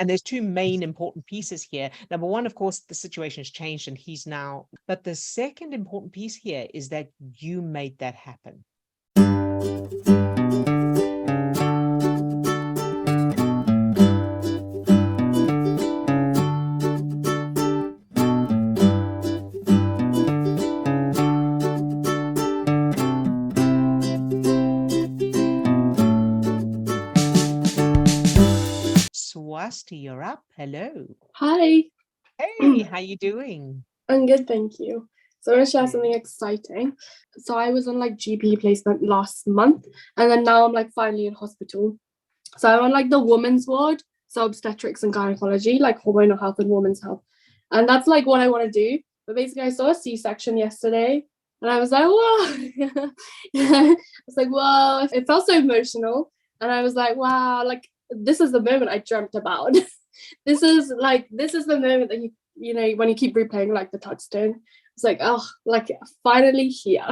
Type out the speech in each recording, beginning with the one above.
And there's two main important pieces here. Number one, of course, the situation has changed and he's now, but the second important piece here is that you made that happen. Swasti, you're up. Hello. Hi. Hey, how you doing? I'm good, thank you. So I'm going to share something exciting. So I was on like GP placement last month, and then now I'm like finally in hospital. So I'm on like the women's ward, so obstetrics and gynecology, like hormonal health and women's health. And that's like what I want to do. But basically I saw a C-section yesterday and I was like, whoa. I was like, whoa. It felt so emotional. And I was like, wow, like this is the moment I dreamt about. This is the moment that you know when you keep replaying like the Touchstone. It's like, oh, like finally here.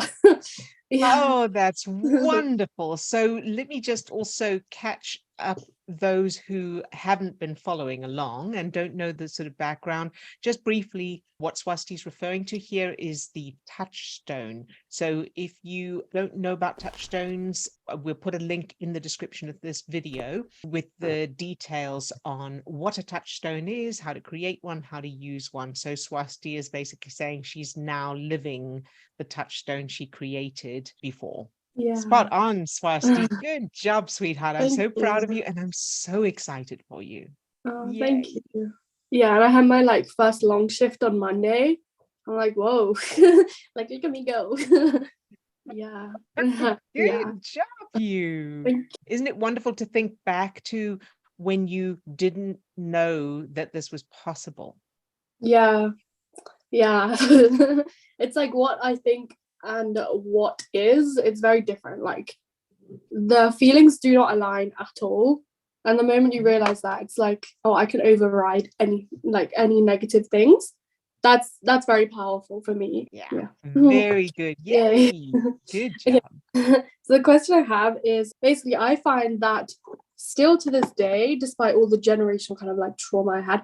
Yeah. Oh, that's wonderful. So let me just also catch up those who haven't been following along and don't know the sort of background. Just briefly, what Swasti's referring to here is the Touchstone. So if you don't know about Touchstones, we'll put a link in the description of this video with the details on what a Touchstone is, how to create one, how to use one. So Swasti is basically saying she's now living the Touchstone she created before. Yeah. Spot on, Swasti. Good job, sweetheart. I'm so proud of you. you and I'm so excited for you. Oh, thank you. Yeah, and I had my like first long shift on Monday. I'm like, whoa, like look at me go. Yeah. Good job, you. Isn't it wonderful to think back to when you didn't know that this was possible? Yeah. It's like what I think and what is, it's very different. Like the feelings do not align at all. And the moment you realize that, it's like, oh, I can override any negative things. That's very powerful for me. Yeah. Very good. Yay. Good job. Okay. So the question I have is basically I find that still to this day, despite all the generational kind of like trauma I had,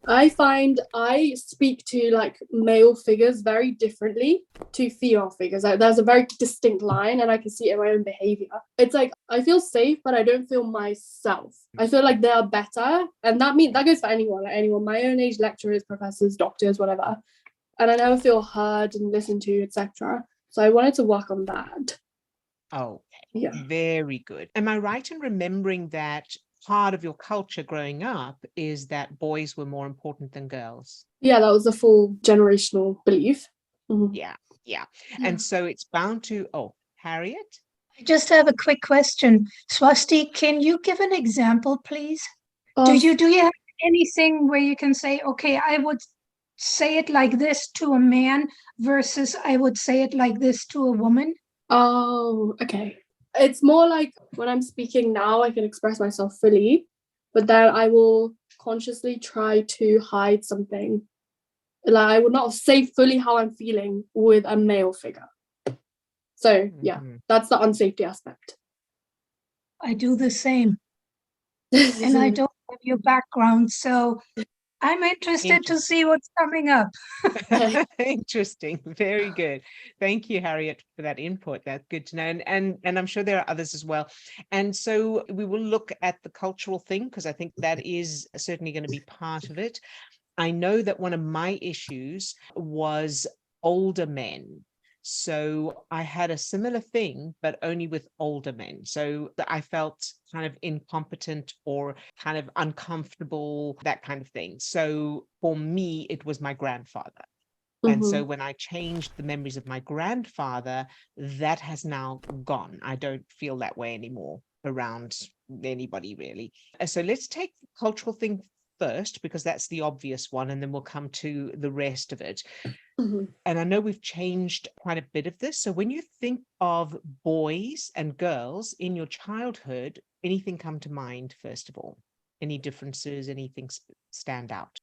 I find I speak to like male figures very differently to female figures. Like, there's a very distinct line and I can see it in my own behavior. It's like I feel safe, but I don't feel myself. I feel like they are better. And that goes for anyone, my own age, lecturers, professors, doctors, whatever. And I never feel heard and listened to, etc. So I wanted to work on that. Oh, yeah. Very good. Am I right in remembering that part of your culture growing up is that boys were more important than girls? Yeah, that was a full generational belief. Mm-hmm. Yeah. And so it's bound to, Harriet? I just have a quick question. Swasti, can you give an example, please? Do you have anything where you can say, okay, I would say it like this to a man versus I would say it like this to a woman? Oh, okay. It's more like when I'm speaking now, I can express myself fully, but then I will consciously try to hide something. Like I would not say fully how I'm feeling with a male figure. So yeah, that's the unsafety aspect. I do the same. And I don't have your background, so I'm interested to see what's coming up. Interesting. Very good. Thank you, Harriet, for that input. That's good to know. And I'm sure there are others as well. And so we will look at the cultural thing, because I think that is certainly going to be part of it. I know that one of my issues was older men. So I had a similar thing, but only with older men. So I felt kind of incompetent or kind of uncomfortable, that kind of thing. So for me, it was my grandfather. And so when I changed the memories of my grandfather, that has now gone. I don't feel that way anymore around anybody, really. So let's take the cultural thing first, because that's the obvious one, and then we'll come to the rest of it. And I know we've changed quite a bit of this. So when you think of boys and girls in your childhood, anything come to mind, first of all? Any differences, anything stand out?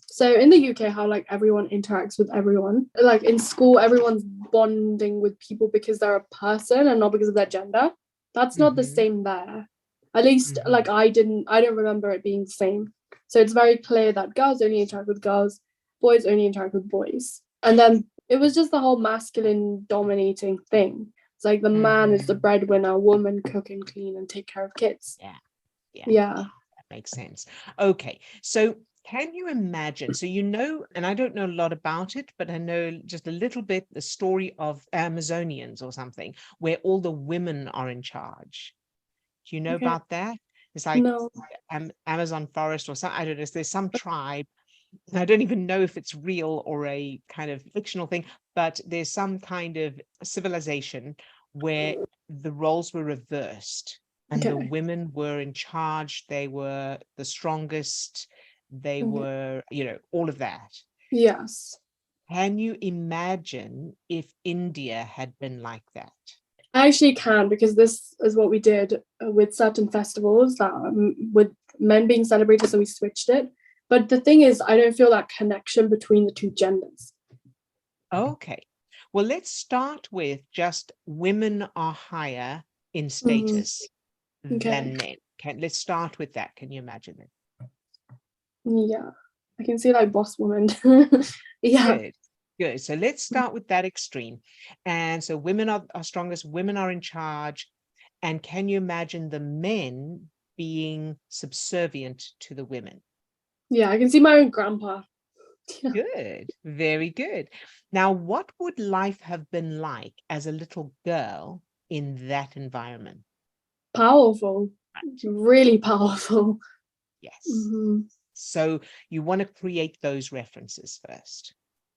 So in the UK, how like everyone interacts with everyone, like in school, everyone's bonding with people because they're a person and not because of their gender. That's not the same there. At least like I don't remember it being the same. So it's very clear that girls only interact with girls, boys only interact with boys. And then it was just the whole masculine dominating thing. It's like the man is the breadwinner, woman cook and clean and take care of kids. Yeah. That makes sense. Okay, so can you imagine? So and I don't know a lot about it, but I know just a little bit the story of Amazonians or something, where all the women are in charge. Do you know Okay. about that? It's like No. Amazon forest or something. I don't know. There's some tribe. I don't even know if it's real or a kind of fictional thing, but there's some kind of civilization where the roles were reversed and the Okay. women were in charge. They were the strongest. They were, all of that. Yes. Can you imagine if India had been like that? I actually can, because this is what we did with certain festivals that with men being celebrated, so we switched it. But the thing is, I don't feel that connection between the two genders. Okay. Well, let's start with just women are higher in status than men. Let's start with that. Can you imagine it? Yeah, I can see like boss woman. Yeah. Good. So let's start with that extreme. And so women are strongest, women are in charge. And can you imagine the men being subservient to the women? Yeah, I can see my own grandpa. Good. Very good. Now, what would life have been like as a little girl in that environment? Powerful. Really powerful. Yes. Mhm. So you want to create those references first.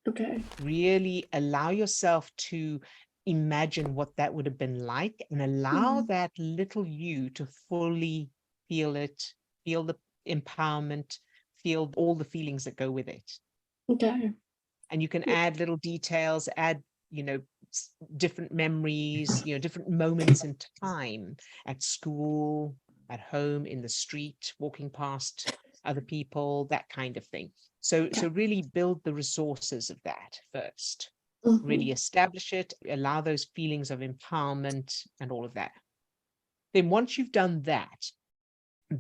Okay. Really allow yourself to imagine what that would have been like and allow that little you to fully feel it, feel the empowerment, feel all the feelings that go with it. Okay. And you can add little details, add, different memories, different moments in time at school, at home, in the street, walking past other people, that kind of thing. So really build the resources of that first. Really establish it, allow those feelings of empowerment and all of that. Then once you've done that,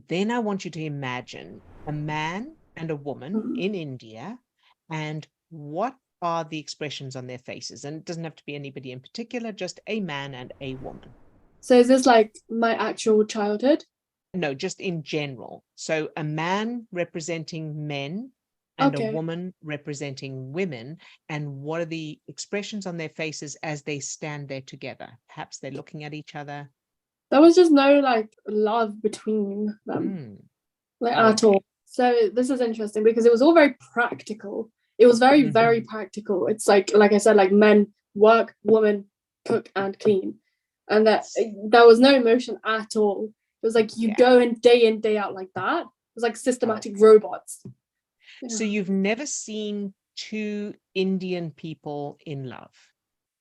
then I want you to imagine a man and a woman in India, and what are the expressions on their faces? And it doesn't have to be anybody in particular, just a man and a woman. So is this like my actual childhood? No, just in general. So a man representing men and a woman representing women, and what are the expressions on their faces as they stand there together? Perhaps they're looking at each other. There was just no like love between them, at all. So this is interesting because it was all very practical. It was very, very practical. It's like I said, like men work, women cook and clean. And that there was no emotion at all. It was like you go in, day out like that. It was like systematic robots. Yeah. So you've never seen two Indian people in love?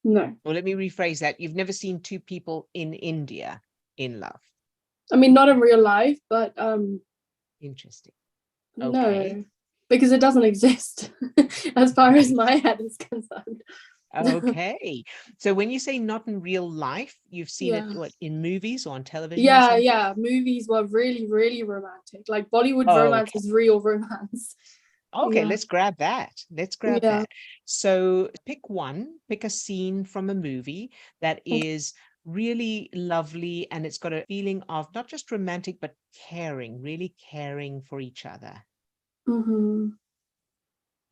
No. Well, let me rephrase that. You've never seen two people in India in love? I mean, not in real life, but interesting. Okay. No, because it doesn't exist as far as my head is concerned. Okay. So when you say not in real life, you've seen it in movies or on television? Yeah. Movies were really, really romantic. Like Bollywood romance is real romance. Okay, let's grab that. That. So pick a scene from a movie that is really lovely, and it's got a feeling of not just romantic, but caring, really caring for each other. Can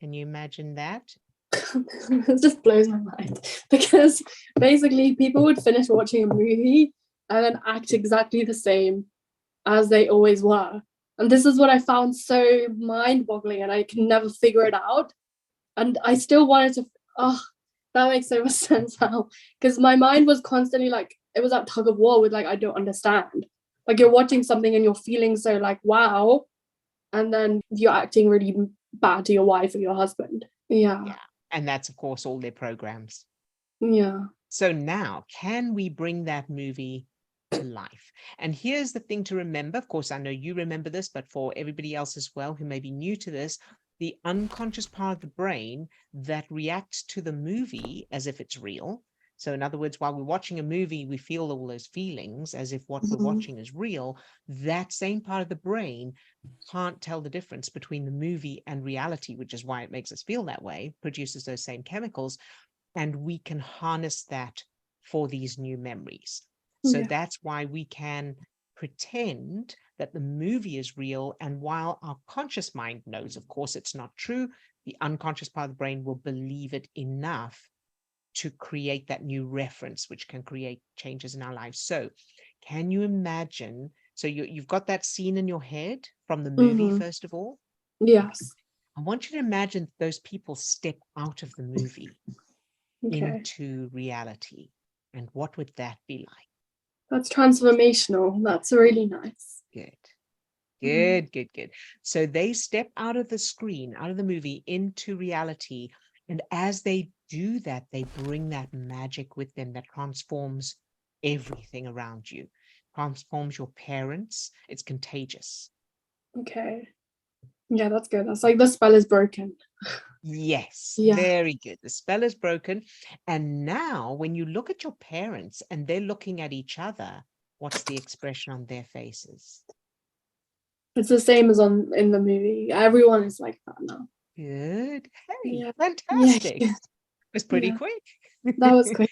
you imagine that? It just blows my mind, because basically people would finish watching a movie and then act exactly the same as they always were. And this is what I found so mind-boggling, and I can never figure it out. And I still wanted to, that makes so much sense now. Because my mind was constantly like, it was that tug of war with like, I don't understand. Like you're watching something and you're feeling so like, wow. And then you're acting really bad to your wife or your husband. Yeah. And that's, of course, all their programs. Yeah. So now, can we bring that movie to life? And here's the thing to remember. Of course, I know you remember this, but for everybody else as well who may be new to this, the unconscious part of the brain that reacts to the movie as if it's real. So in other words, while we're watching a movie, we feel all those feelings as if what we're watching is real. That same part of the brain can't tell the difference between the movie and reality, which is why it makes us feel that way, produces those same chemicals. And we can harness that for these new memories. So that's why we can pretend that the movie is real. And while our conscious mind knows, of course, it's not true, the unconscious part of the brain will believe it enough to create that new reference, which can create changes in our lives. So can you imagine? So you've got that scene in your head from the movie, first of all? Yes. I want you to imagine those people step out of the movie into reality. And what would that be like? That's transformational. That's really nice. Good. So they step out of the screen, out of the movie, into reality. And as they do that, they bring that magic with them that transforms everything around you, transforms your parents. It's contagious. Okay. Yeah, that's good. That's like the spell is broken. Yes, Yeah. very good. The spell is broken. And now when you look at your parents and they're looking at each other, what's the expression on their faces? It's the same as in the movie. Everyone is like that now. Good. Hey, Yeah. fantastic. Yeah. It was pretty quick. That was quick.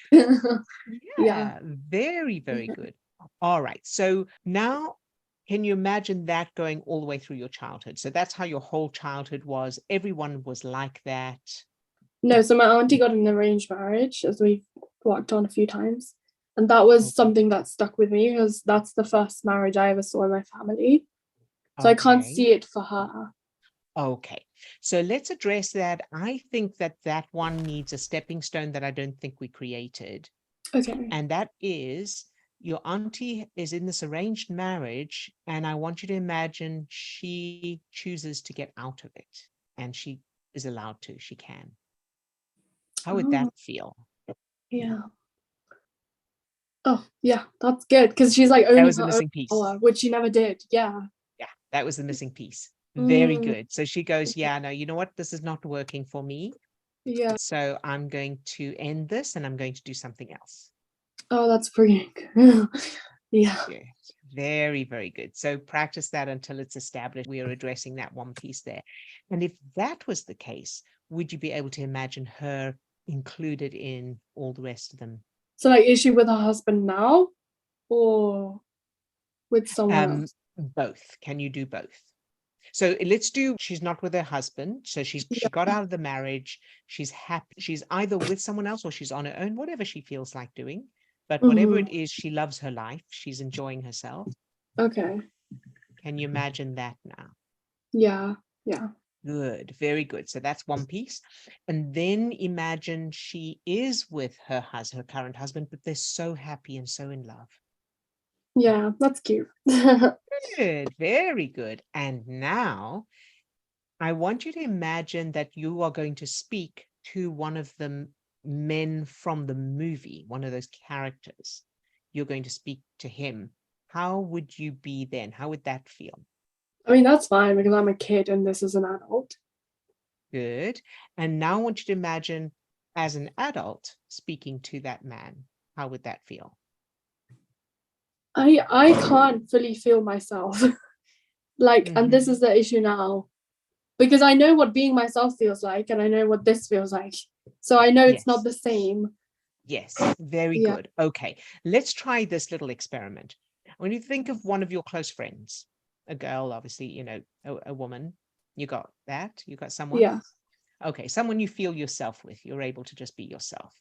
Yeah, very, very good. All right. So now, can you imagine that going all the way through your childhood? So that's how your whole childhood was. Everyone was like that. No, so my auntie got an arranged marriage, as we've worked on a few times. And that was something that stuck with me because that's the first marriage I ever saw in my family. So I can't see it for her. Okay. So let's address that. I think that one needs a stepping stone that I don't think we created. Okay. And that is your auntie is in this arranged marriage, and I want you to imagine she chooses to get out of it, and she is allowed to, she can. How would that feel? Yeah. Oh, yeah, that's good because she's like That owning was the her own missing piece. power, which she never did. Yeah. Yeah, that was the missing piece. Very good. So she goes, yeah, no, you know what? This is not working for me. Yeah. So I'm going to end this and I'm going to do something else. Oh, that's brilliant. Yeah. Good. Very, very good. So practice that until it's established. We are addressing that one piece there. And if that was the case, would you be able to imagine her included in all the rest of them? So like, is she with her husband now or with someone else? Both. Can you do both? So let's do, she's not with her husband. So she got out of the marriage. She's happy. She's either with someone else or she's on her own, whatever she feels like doing. But whatever it is, she loves her life. She's enjoying herself. Okay. Can you imagine that now? Yeah. Yeah. Good. Very good. So that's one piece. And then imagine she is with her current husband, but they're so happy and so in love. Yeah, that's cute. Good. Very good. And now I want you to imagine that you are going to speak to one of the men from the movie, one of those characters. You're going to speak to him. How would you be then? How would that feel? I mean, that's fine because I'm a kid and this is an adult. Good. And now I want you to imagine as an adult speaking to that man. How would that feel? I can't fully feel myself. And this is the issue now. Because I know what being myself feels like and I know what this feels like. So I know it's not the same. Yes, very good. Okay, let's try this little experiment. When you think of one of your close friends, a girl, obviously, a woman, you got that? You got someone? Yeah. Okay, someone you feel yourself with. You're able to just be yourself.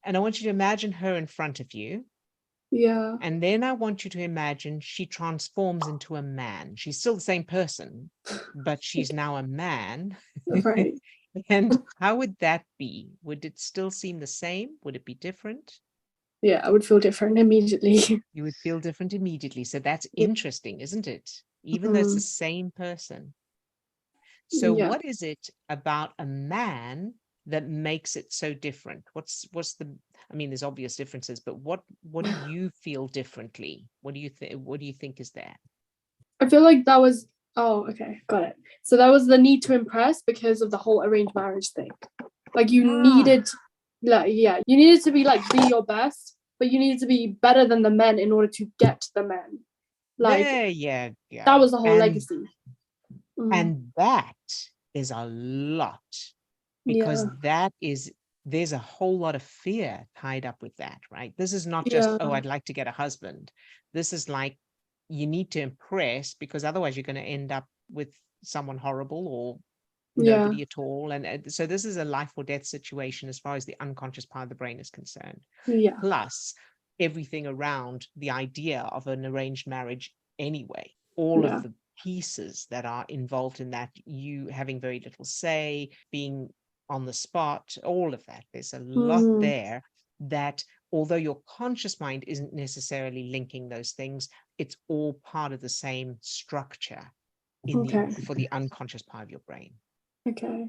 And I want you to imagine her in front of you. Yeah. And then I want you to imagine she transforms into a man. She's still the same person, but she's now a man. Right. And how would that be? Would it still seem the same? Would it be different? Yeah, I would feel different immediately. You would feel different immediately. So that's interesting, isn't it? Even though it's the same person. So what is it about a man that makes it so different? What's the, I mean, there's obvious differences, but what do you feel differently? What do you think is there? I feel like that was, oh, okay, got it. So that was the need to impress because of the whole arranged marriage thing. Like you needed like, yeah, you needed to be like, be your best, but you needed to be better than the men in order to get the men. Like, There you that go. was the whole legacy. And that is a lot, because Yeah, there's a whole lot of fear tied up with that, right? This is not just, yeah, oh, I'd like to get a husband. This is like, you need to impress, because otherwise you're going to end up with someone horrible or yeah, nobody at all. And so this is a life or death situation as far as the unconscious part of the brain is concerned. yeah, Plus everything around the idea of an arranged marriage anyway, all yeah. of the pieces that are involved in that, you having very little say, being on the spot, all of that. There's a lot Mm, there that, although your conscious mind isn't necessarily linking those things, it's all part of the same structure okay, for the unconscious part of your brain. okay,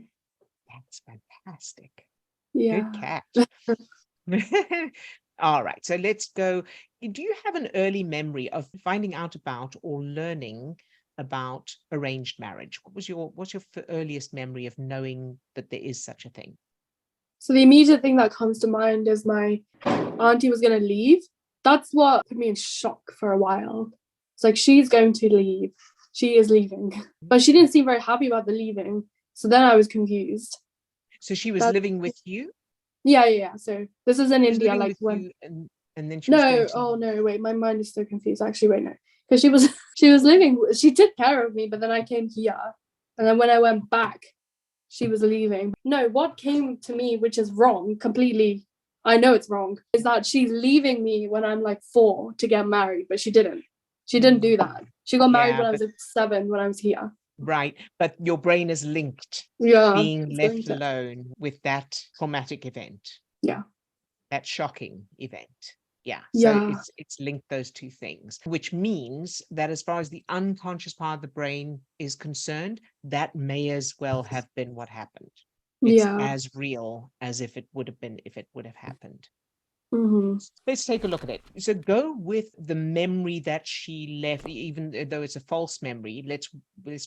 That's fantastic. yeah. Good catch. All right, so let's go. Do you have an early memory of finding out about or learning about arranged marriage? What's your earliest memory of knowing that there is such a thing? So the immediate thing that comes to mind is my auntie was going to leave. That's what put me in shock for a while. It's like, she's going to leave. She is leaving. But she didn't seem very happy about the leaving. So then I was confused. So she was That, living with you? yeah. So this is in She was India, living like with when, you, and then she was going no, to oh leave. no, wait, my mind is so confused. Actually, wait, no. Because she was living, she took care of me, but then I came here. And then when I went back, she was leaving. No, what came to me, which is wrong, completely, I know it's wrong, is that she's leaving me when I'm like 4 to get married, but she didn't. She didn't do that. She got married Yeah, when I but was like 7 when I was here. right. But your brain is linked, Yeah, being it's left linked it. alone with that traumatic event, Yeah, that shocking event. Yeah. So yeah, it's linked those two things, which means that as far as the unconscious part of the brain is concerned, that may as well have been what happened. It's yeah. as real as if it would have been, if it would have happened. Mm-hmm. Let's take a look at it. So go with the memory that she left, even though it's a false memory. Let's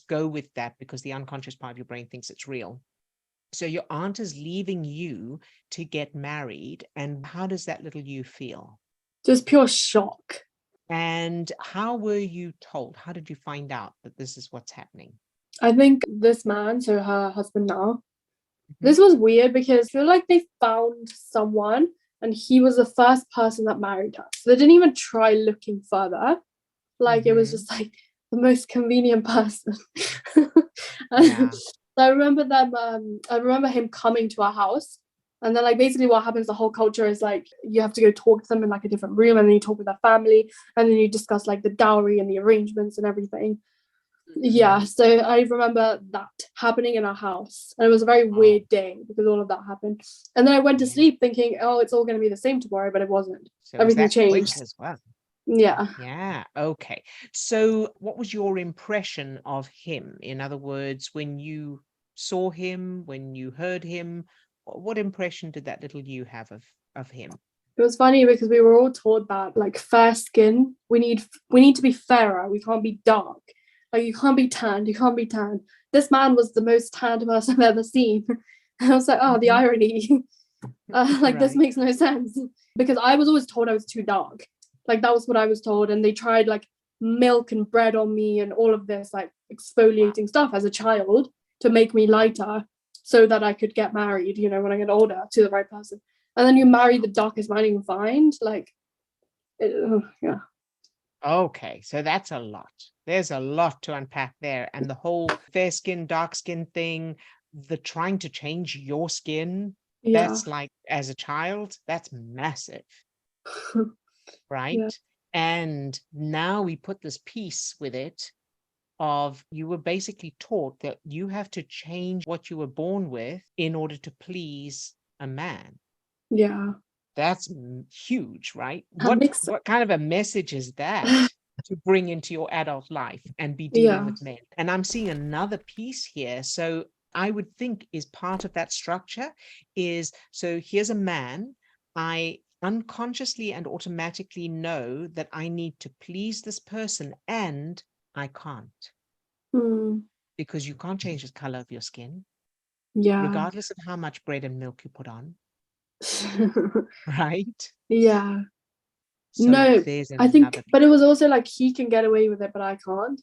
go with that, because the unconscious part of your brain thinks it's real. So your aunt is leaving you to get married, and how does that little you feel? Just pure shock. And how were you told? How did you find out that this is what's happening? I think this man, so her husband now, Mhm, this was weird because I feel like they found someone and he was the first person that married her. So they didn't even try looking further. Like, it was mhm. just like the most convenient person. And Yeah. I remember them, I remember him coming to our house. And then like basically what happens, the whole culture is like you have to go talk to them in like a different room, and then you talk with their family, and then you discuss like the dowry and the arrangements and everything. Yeah, Mhm. so I remember that happening in our house, and it was a very Oh, weird day because all of that happened. And then I went to yeah. sleep thinking, oh, it's all going to be the same tomorrow, but it wasn't. So is Everything that quick changed. as well? Yeah. Yeah. Okay. So what was your impression of him? In other words, when you saw him, when you heard him, what impression did that little you have of him? It was funny because we were all told that like fair skin, we need to be fairer. We can't be dark. Like, you can't be tanned. You can't be tanned. This man was the most tanned person I've ever seen. And I was like, oh, the Mhm. irony. Like, this Right. makes no sense, because I was always told I was too dark. Like, that was what I was told, and they tried like milk and bread on me and all of this like Wow. exfoliating stuff as a child to make me lighter so that I could get married, when I get older, to the right person. And then you marry the darkest man you can find. Like, yeah, Okay, so that's a lot. There's a lot to unpack there. And the whole fair skin, dark skin thing, the trying to change your skin, yeah, that's like, as a child, that's massive, yeah, right? And now we put this piece with it of, you were basically taught that you have to change what you were born with in order to please a man. yeah. That's huge, right? That What makes sense. what kind of a message is that to bring into your adult life and be dealing Yeah, with men? And I'm seeing another piece here. So I would think is part of that structure is, so here's a man. I unconsciously and automatically know that I need to please this person, and I can't, mm, because you can't change the color of your skin, yeah, regardless of how much bread and milk you put on. right? Yeah. So No, there's I think, another but piece. it was also like he can get away with it, but I can't.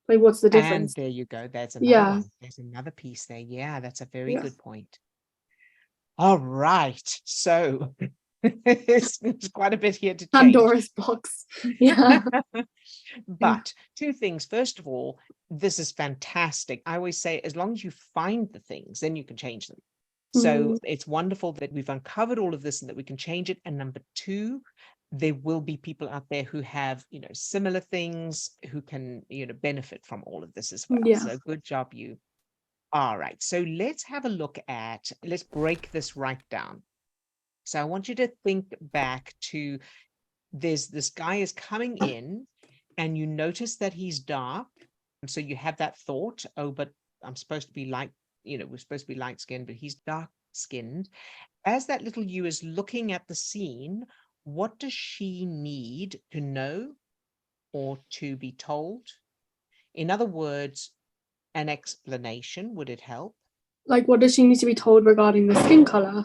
Like, what's the And difference? there you go. That's another Yeah. one. There's another piece there. Yeah, that's a very Yeah. good point. All right. So it's quite a bit here to change. Pandora's box. Yeah. But two things. First of all, this is fantastic. I always say, as long as you find the things, then you can change them. So it's wonderful that we've uncovered all of this and that we can change it. And number two, there will be people out there who have, similar things, who can, benefit from all of this as well. Yeah. So good job, you. All right. So let's break this right down. So I want you to think back to this guy is coming in and you notice that he's dark. And so you have that thought, oh, but I'm supposed to be light, we're supposed to be light skinned, but he's dark skinned. As that little you is looking at the scene, what does she need to know or to be told? In other words, an explanation, would it help? Like, what does she need to be told regarding the skin color?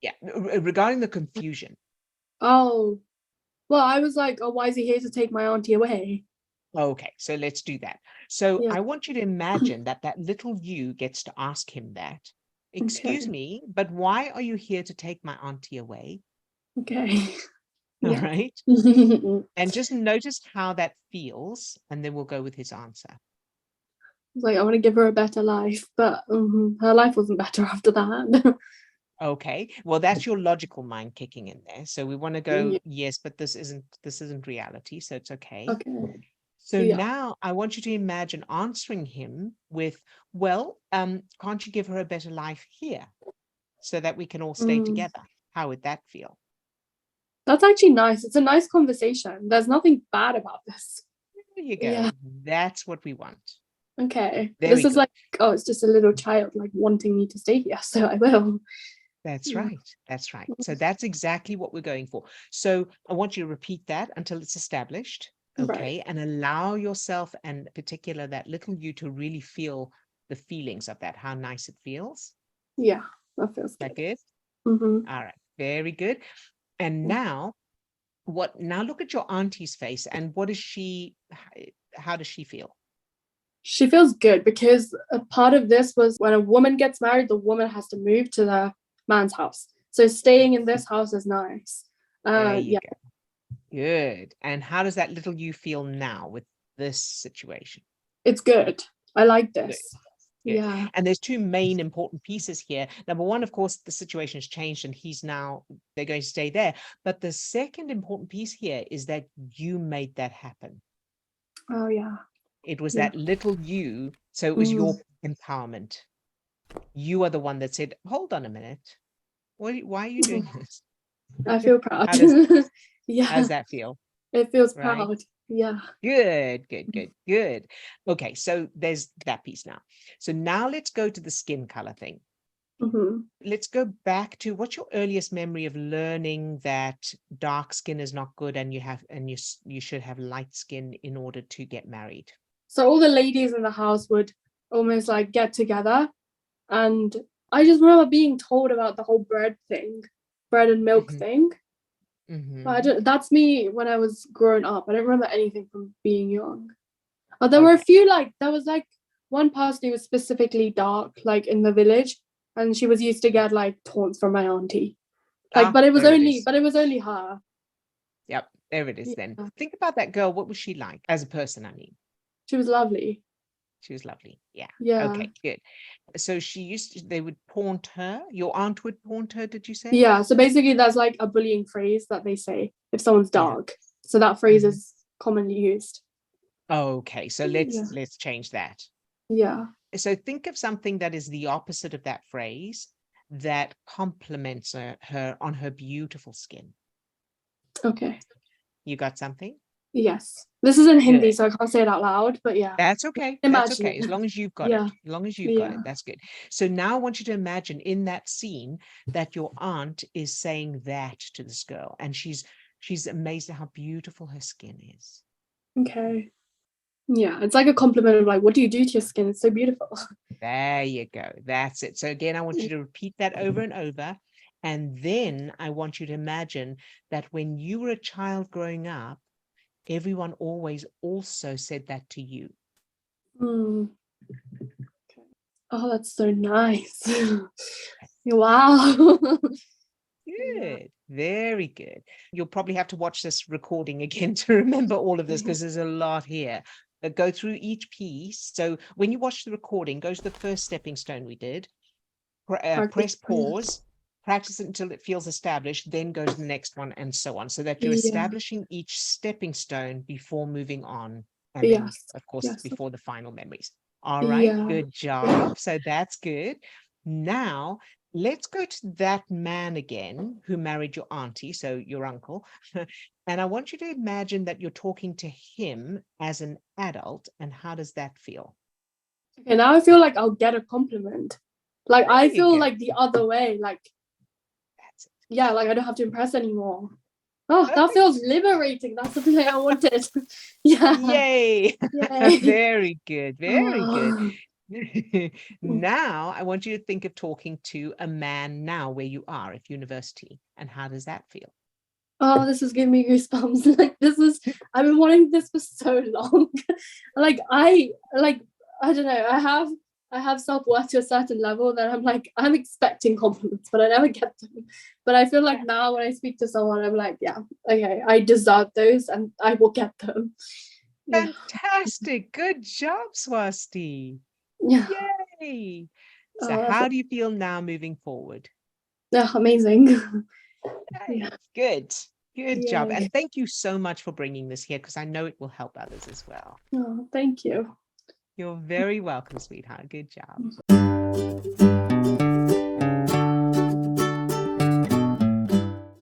Yeah, regarding the confusion. Oh, well, I was like, oh, why is he here to take my auntie away? Okay, so let's do that. So Yeah. I want you to imagine that little you gets to ask him that. Excuse Okay. me, but why are you here to take my auntie away? Okay. All Yeah. right. And just notice how that feels, and then we'll go with his answer. Like, I want to give her a better life, but her life wasn't better after that. Okay, well, that's your logical mind kicking in there. So we want to go, Yeah. yes, but this isn't reality, so it's okay. Okay. So Yeah. now I want you to imagine answering him with, well, can't you give her a better life here so that we can all stay together? How would that feel? That's actually nice. It's a nice conversation. There's nothing bad about this. There you go. Yeah. That's what we want. Okay. Very This is good. like, oh, it's just a little child like wanting me to stay here, so I will. That's Yeah. right. That's right. So that's exactly what we're going for. So I want you to repeat that until it's established. Okay. Right. And allow yourself, and in particular that little you, to really feel the feelings of that, how nice it feels. Yeah, that feels Is that good. good? All right. Very good. And now look at your auntie's face, and how does she feel? She feels good because a part of this was when a woman gets married, the woman has to move to the man's house. So staying in this house is nice. There you Yeah, go. Good. And how does that little you feel now with this situation? it's good. I like Good. this. Good. Yeah. And there's two main important pieces here. Number one, of course, the situation has changed and they're going to stay there. But the second important piece here is that you made that happen. Oh, yeah. It was Yeah. that little you. So it was your empowerment. You are the one that said, hold on a minute. Why are you doing this? I feel proud. How does Yeah, that feel? it feels Right? proud. Yeah. Good. Okay, so there's that piece now. So now let's go to the skin color thing. Let's go back to, what's your earliest memory of learning that dark skin is not good and you should have light skin in order to get married? So all the ladies in the house would almost like get together, and I just remember being told about the whole bread and milk thing. But that's me when I was growing up. I don't remember anything from being young. But there were a few, like, there was like one person who was specifically dark, like in the village, and she was used to get like taunts from my auntie. Like, but it was only her. Yep, there it is. Yeah. Then think about that girl. What was she like as a person? I mean, She was lovely. she was lovely. Yeah. Yeah. Okay, good. So they would taunt her. Your aunt would taunt her, did you say? Yeah. So basically, there's like a bullying phrase that they say if someone's dark. So that phrase is commonly used. Okay, so let's change that. Yeah. So think of something that is the opposite of that phrase that compliments her on her beautiful skin. Okay. You got something? Yes. This is in Hindi, Good. so I can't say it out loud, but yeah. That's okay. That's okay. As long as you've got it. As long as you've got it, that's good. So now I want you to imagine in that scene that your aunt is saying that to this girl, and she's amazed at how beautiful her skin is. Okay. Yeah, it's like a compliment of like, what do you do to your skin? It's so beautiful. There you go. That's it. So again, I want you to repeat that over and over. And then I want you to imagine that when you were a child growing up, everyone always also said that to you. Hmm. Oh, that's so nice. Wow. Yeah. Good. Very good. You'll probably have to watch this recording again to remember all of this because there's a lot here. Go through each piece. So when you watch the recording, go to the first stepping stone we did. Press pause, practice it until it feels established, then go to the next one and so on, so that you're establishing each stepping stone before moving on. And then, of course, before the final memories. All right, good job. So that's good. Now, let's go to that man again who married your auntie, so your uncle. And I want you to imagine that you're talking to him as an adult. And how does that feel? Okay, now I feel like I'll get a compliment. Like, There I you feel go. like the other way. Like, That's it. yeah, like I don't have to impress anymore. Oh, that Perfect. feels liberating. That's the thing I wanted. Yeah. Yay. Yay. Very good. Very good. Oh. Now I want you to think of talking to a man now where you are at university. And how does that feel? Oh, this is giving me goosebumps. Like, I've been wanting this for so long. I don't know. I have self-worth to a certain level that I'm expecting compliments, but I never get them. But I feel like now when I speak to someone, I'm like, yeah, okay, I deserve those and I will get them. Yeah. Fantastic. Good job, Swasti. Yeah. Yay. So how do you feel now moving forward? Amazing. Hey, good. Good job. Yay. And thank you so much for bringing this here because I know it will help others as well. Oh, thank you. You're very welcome, sweetheart. Good job.